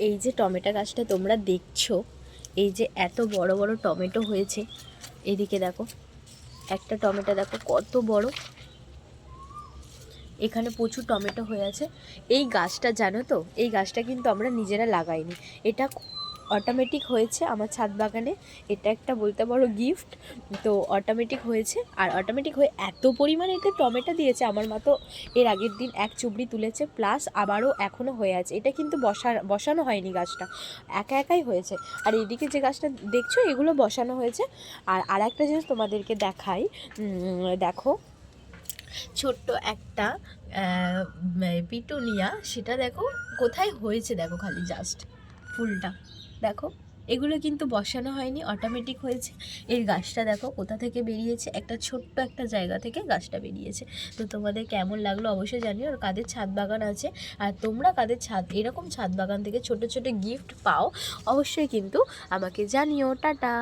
এই যে টমেটো গাছটা তোমরা দেখছো, এই যে এত বড় বড় টমেটো হয়েছে, এদিকে দেখো একটা টমেটো দেখো কত বড়, এখানে প্রচুর টমেটো হয়ে আছে। এই গাছটা জানো তো, এই গাছটা কিন্তু আমরা নিজেরা লাগাইনি, এটা অটোমেটিক হয়েছে আমার ছাদ বাগানে। এটা একটা বলতে পারো গিফট। তো অটোমেটিক হয়েছে, আর অটোমেটিক হয়ে এত পরিমাণে এতে টমেটো দিয়েছে, আমার মা তো এর আগের দিন এক চুবড়ি তুলেছে, প্লাস আবারও এখনও হয়ে আছে। এটা কিন্তু বসানো হয়নি, গাছটা একা একাই হয়েছে। আর এইদিকে যে গাছটা দেখছো এগুলো বসানো হয়েছে। আর একটা জিনিস তোমাদেরকে দেখাই, দেখো ছোট্ট একটা পিটুনিয়া, সেটা দেখো কোথায় হয়েছে, দেখো খালি জাস্ট ফুলটা দেখো। এগুলো কিন্তু বসানো হয়নি, অটোমেটিক হয়েছে। এর গাছটা দেখো কোথা থেকে বেরিয়েছে, একটা ছোট্ট একটা জায়গা থেকে গাছটা বেরিয়েছে। তো তোমাদের কেমন লাগলো অবশ্যই জানিও। আর কাদের ছাদ বাগান আছে, আর তোমরা কাদের এরকম ছাদ বাগান থেকে ছোট ছোট গিফট পাও, অবশ্যই কিন্তু আমাকে জানিও। টাটা।